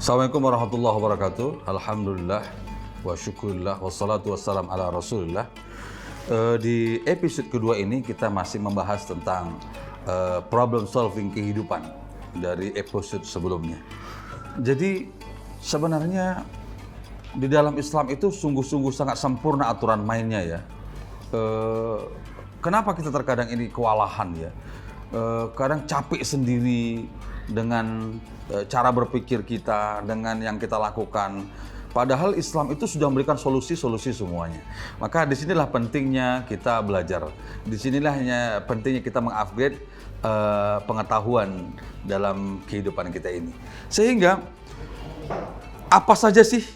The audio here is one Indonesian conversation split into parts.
Assalamualaikum warahmatullahi wabarakatuh. Alhamdulillah wa syukurillah wassalatu wassalam ala rasulillah. Di episode kedua ini kita masih membahas tentang problem solving kehidupan dari episode sebelumnya. Jadi sebenarnya di dalam Islam itu sungguh-sungguh sangat sempurna aturan mainnya ya. Kenapa kita terkadang ini kewalahan ya? Kadang capek sendiri dengan cara berpikir kita, dengan yang kita lakukan. Padahal Islam itu sudah memberikan solusi-solusi semuanya. Maka disinilah pentingnya kita belajar. Disinilah pentingnya kita mengupgrade pengetahuan dalam kehidupan kita ini. Sehingga apa saja sih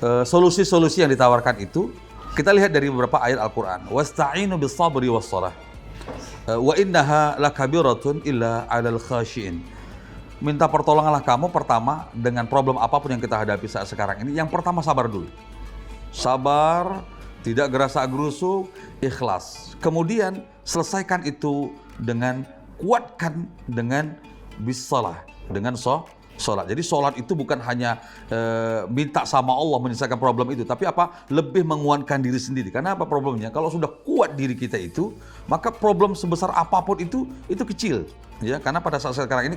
solusi-solusi yang ditawarkan itu? Kita lihat dari beberapa ayat Al-Quran. Wasta'inu bis-sabri was-shalah. Wa innaha lakabiratun illa 'alal khashiin. Minta pertolonganlah kamu pertama dengan problem apapun yang kita hadapi saat sekarang ini. Yang pertama sabar dulu. Sabar, tidak gerasa-gerusu, ikhlas. Kemudian selesaikan itu dengan kuatkan dengan bis-shalah, dengan sholat. Jadi sholat itu bukan hanya minta sama Allah menyelesaikan problem itu, tapi apa? Lebih menguatkan diri sendiri. Karena apa problemnya? Kalau sudah kuat diri kita itu, maka problem sebesar apapun itu kecil. Ya, karena pada saat sekarang ini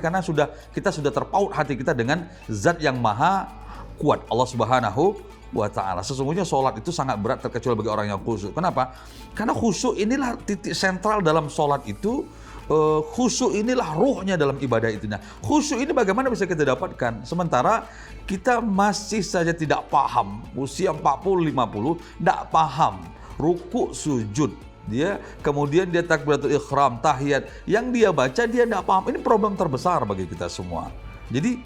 kita sudah terpaut hati kita dengan zat yang maha kuat, Allah Subhanahu wa ta'ala. Sesungguhnya sholat itu sangat berat terkecuali bagi orang yang khusyuk. Kenapa? Karena khusyuk inilah titik sentral dalam sholat itu. Khusyuk inilah ruhnya dalam ibadah itu. Nah, khusyuk ini bagaimana bisa kita dapatkan? Sementara kita masih saja tidak paham, usia 40-50, tidak paham ruku sujud. Kemudian dia takbiratul ihram, tahiyat, yang dia baca dia tidak paham. Ini problem terbesar bagi kita semua. Jadi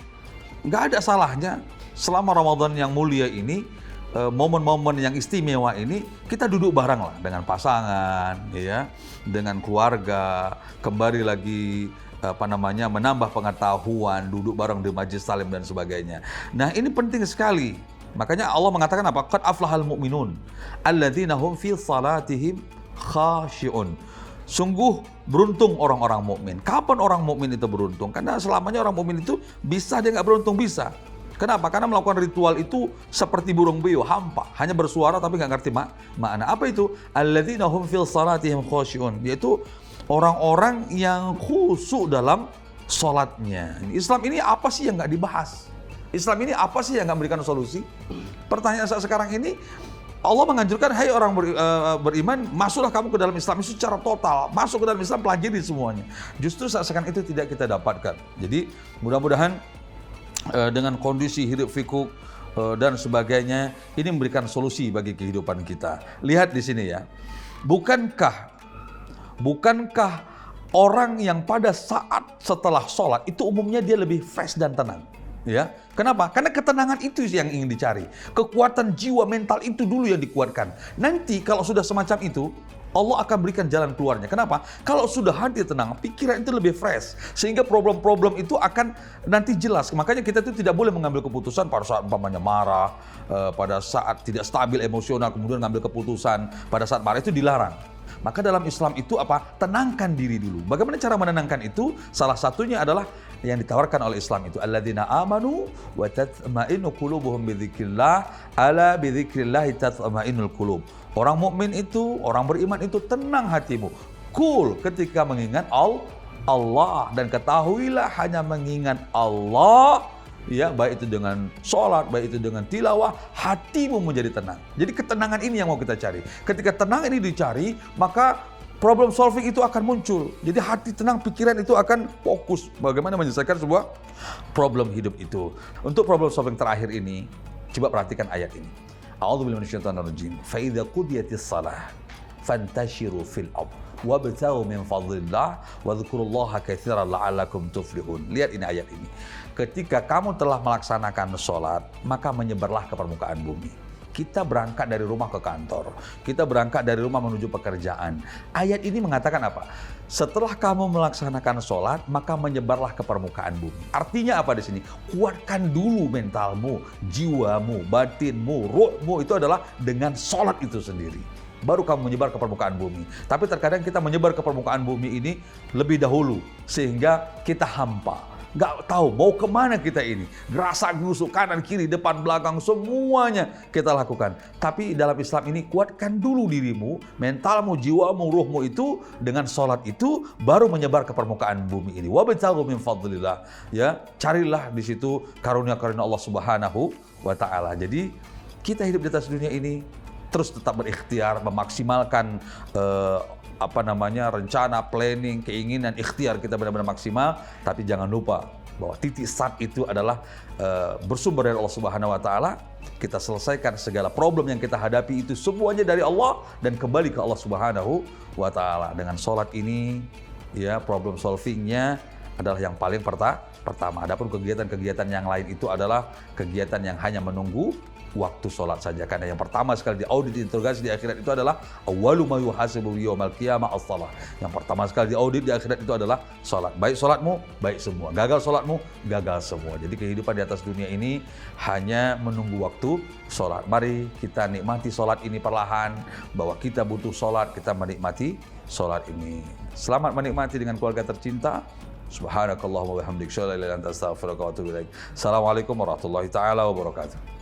nggak ada salahnya selama Ramadan yang mulia ini, momen-momen yang istimewa ini, kita duduk bareng lah dengan pasangan, ya, dengan keluarga, kembali lagi menambah pengetahuan, duduk bareng di majlis talim dan sebagainya. Nah, ini penting sekali. Makanya Allah mengatakan apa? Qad aflahal mu'minun alladzina hum fi salatihim khashi'un. Sungguh beruntung orang-orang mukmin. Kapan orang mukmin itu beruntung? Karena selamanya orang mukmin itu bisa dia nggak beruntung bisa. Kenapa? Karena melakukan ritual itu seperti burung beo, hampa, hanya bersuara tapi nggak ngerti makna. Apa itu? Alladzina hum fil salatihim khashi'un, yaitu orang-orang yang khusyuk dalam sholatnya. Islam ini apa sih yang nggak dibahas? Islam ini apa sih yang nggak memberikan solusi? Pertanyaan saat sekarang ini, Allah menganjurkan, hai orang beriman, masuklah kamu ke dalam Islam itu secara total. Masuk ke dalam Islam, pelajari semuanya. Justru saat sekarang itu tidak kita dapatkan. Jadi mudah-mudahan dengan kondisi hidup fikuk dan sebagainya, ini memberikan solusi bagi kehidupan kita. Lihat di sini ya, bukankah orang yang pada saat setelah sholat itu umumnya dia lebih fresh dan tenang? Ya, kenapa? Karena ketenangan itu yang ingin dicari. Kekuatan jiwa mental itu dulu yang dikuatkan. Nanti kalau sudah semacam itu, Allah akan berikan jalan keluarnya. Kenapa? Kalau sudah hati tenang, pikiran itu lebih fresh. Sehingga problem-problem itu akan nanti jelas. Makanya kita itu tidak boleh mengambil keputusan pada saat umpamanya marah, pada saat tidak stabil emosional, kemudian mengambil keputusan pada saat marah, itu dilarang. Maka dalam Islam itu apa? Tenangkan diri dulu. Bagaimana cara menenangkan itu? Salah satunya adalah yang ditawarkan oleh Islam itu, alladzina amanu wa tatma'innu qulubuhum bidzikrillah, ala bidzikrillah tatma'innul qulub. Orang mukmin itu, orang beriman itu tenang hatimu, cool ketika mengingat Allah, dan ketahuilah hanya mengingat Allah, ya, baik itu dengan sholat, baik itu dengan tilawah, hatimu menjadi tenang. Jadi ketenangan ini yang mau kita cari. Ketika tenang ini dicari, maka problem solving itu akan muncul. Jadi hati tenang, pikiran itu akan fokus bagaimana menyelesaikan sebuah problem hidup itu. Untuk problem solving terakhir ini, coba perhatikan ayat ini. A'udzubillahi minasyaitonirrajim. Fa idza qudiyatis shalah fantashiru fil ardh wabtaghu min fadlillah wadhkurullaha katsiran la'allakum tuflihun. Lihat ini ayat ini. Ketika kamu telah melaksanakan sholat, maka menyebarlah ke permukaan bumi. Kita berangkat dari rumah ke kantor, kita berangkat dari rumah menuju pekerjaan. Ayat ini mengatakan apa? Setelah kamu melaksanakan sholat, maka menyebarlah ke permukaan bumi. Artinya apa di sini? Kuatkan dulu mentalmu, jiwamu, batinmu, ruhmu, itu adalah dengan sholat itu sendiri. Baru kamu menyebar ke permukaan bumi. Tapi terkadang kita menyebar ke permukaan bumi ini lebih dahulu, sehingga kita hampa. nggak tahu mau kemana kita ini. Gerasa gerusuk kanan kiri depan belakang semuanya kita lakukan. Tapi dalam Islam ini kuatkan dulu dirimu, mentalmu, jiwamu, ruhmu itu dengan sholat itu baru menyebar ke permukaan bumi ini. Wabtaghu min fadlillah, ya, carilah di situ karunia-karunia Allah Subhanahu wa taala. Jadi kita hidup di atas dunia ini terus tetap berikhtiar, memaksimalkan rencana, planning, keinginan, ikhtiar kita benar-benar maksimal. Tapi jangan lupa bahwa titik start itu adalah bersumber dari Allah Subhanahu wa taala. Kita selesaikan segala problem yang kita hadapi itu semuanya dari Allah dan kembali ke Allah Subhanahu wa taala. Dengan sholat ini, ya, problem solvingnya adalah yang paling pertama. Adapun kegiatan-kegiatan yang lain itu adalah kegiatan yang hanya menunggu waktu sholat saja. Karena yang pertama sekali diaudit, diinterogasi di akhirat itu adalah awwalu ma yuhasabu yaumal qiyamah as-shalah. Yang pertama sekali diaudit di akhirat itu adalah sholat. Baik sholatmu, baik semua. Gagal sholatmu, gagal semua. Jadi kehidupan di atas dunia ini hanya menunggu waktu sholat. Mari kita nikmati sholat ini perlahan, bahwa kita butuh sholat, kita menikmati sholat ini. Selamat menikmati dengan keluarga tercinta. Subhanakallahumma wa bihamdika, asyhadu an la ilaha illa anta, astaghfiruka wa atubu ilaik. Assalamualaikum warahmatullahi taala wabarakatuh.